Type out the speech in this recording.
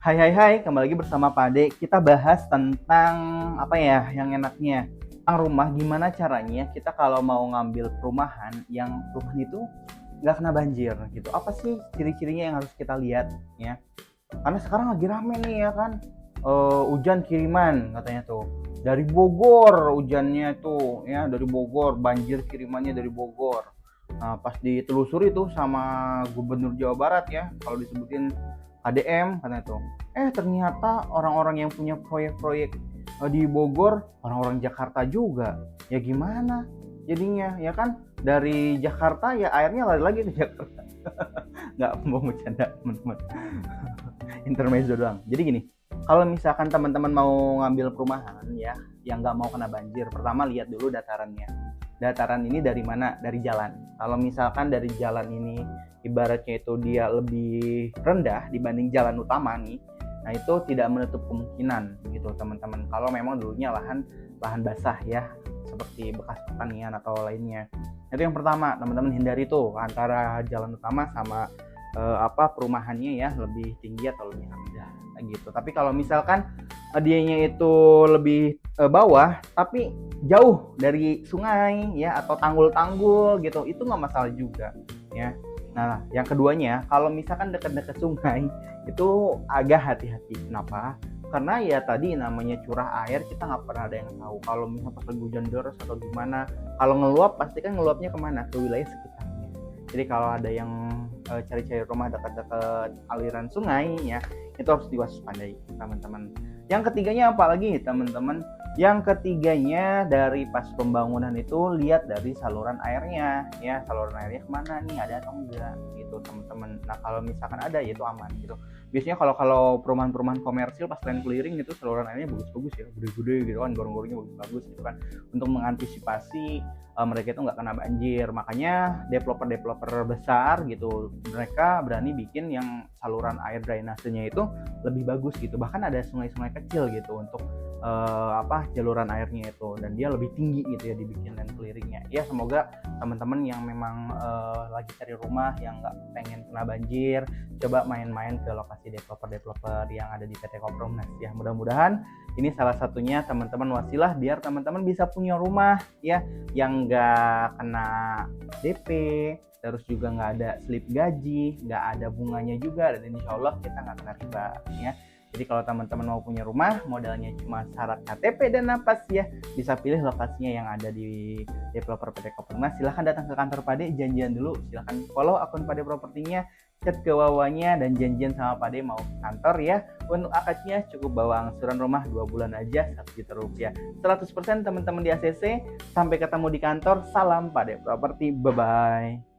Hai hai hai, kembali lagi bersama Pade. Kita bahas tentang apa ya yang enaknya tentang rumah. Gimana caranya kita kalau mau ngambil perumahan yang rumah itu nggak kena banjir gitu. Apa sih ciri-cirinya yang harus kita lihat ya? Karena sekarang lagi rame nih ya kan. Hujan kiriman katanya tuh dari Bogor, hujannya tuh ya dari Bogor, banjir kirimannya dari Bogor. Nah, pas ditelusuri tuh sama Gubernur Jawa Barat ya, kalau disebutin ADM katanya tuh. Ternyata orang-orang yang punya proyek-proyek di Bogor, orang-orang Jakarta juga. Ya gimana? Jadinya ya kan dari Jakarta ya airnya lari lagi ke Jakarta. Nggak mau bercanda teman-teman. Intermezzo doang. Jadi gini, kalau misalkan teman-teman mau ngambil perumahan ya, yang nggak mau kena banjir, pertama lihat dulu datarannya. Dataran ini dari mana? Dari jalan. Kalau misalkan dari jalan ini ibaratnya itu dia lebih rendah dibanding jalan utama nih, nah itu tidak menutup kemungkinan gitu teman-teman. Kalau memang dulunya lahan basah ya, seperti bekas pertanian atau lainnya. Itu yang pertama, teman-teman hindari tuh antara jalan utama sama perumahannya ya lebih tinggi atau lebih rendah gitu. Tapi kalau misalkan dianya itu lebih bawah tapi jauh dari sungai ya atau tanggul-tanggul gitu, itu nggak masalah juga ya. Nah, yang keduanya, kalau misalkan dekat-dekat sungai itu agak hati-hati. Kenapa? Karena ya tadi namanya curah air, kita nggak pernah ada yang tahu. Kalau misalnya pas lagi hujan deras atau gimana, kalau ngeluap pasti kan ngeluapnya kemana? Ke wilayah sekitarnya. Jadi kalau ada yang cari-cari rumah dekat-dekat aliran sungai ya, itu harus diwaspadai teman-teman. Yang ketiganya apalagi teman-teman? Yang ketiganya dari pas pembangunan itu lihat dari saluran airnya ya, saluran airnya kemana nih, ada atau enggak gitu teman-teman. Nah kalau misalkan ada ya itu aman gitu. Biasanya kalau perumahan-perumahan komersil pas land clearing itu saluran airnya bagus-bagus ya, gede-gede gitu kan, gorong-gorongnya bagus-bagus gitu kan, untuk mengantisipasi mereka itu nggak kena banjir. Makanya developer-developer besar gitu, mereka berani bikin yang saluran air drainasenya itu lebih bagus gitu. Bahkan ada sungai-sungai kecil gitu untuk jaluran airnya itu, dan dia lebih tinggi gitu ya dibikin land clearingnya. Ya semoga teman-teman yang memang lagi cari rumah yang nggak pengen kena banjir, coba main-main ke lokasi developer-developer yang ada di PT Kompromnas ya. Mudah-mudahan ini salah satunya teman-teman wasilah biar teman-teman bisa punya rumah ya yang nggak kena DP, terus juga nggak ada slip gaji, nggak ada bunganya juga, dan insya Allah kita nggak kena riba ya. Jadi kalau teman-teman mau punya rumah, modalnya cuma syarat KTP dan napas ya, bisa pilih lokasinya yang ada di developer PT Kompromnas. Silahkan datang ke kantor Pade, janjian dulu, silahkan follow akun Pade Propertinya, chat ke wawanya, dan janjian sama Pade mau ke kantor ya. Untuk akadnya cukup bawa angsuran rumah 2 bulan aja, 1 juta rupiah. 100% teman-teman di ACC. Sampai ketemu di kantor. Salam Pade Properti. Bye-bye.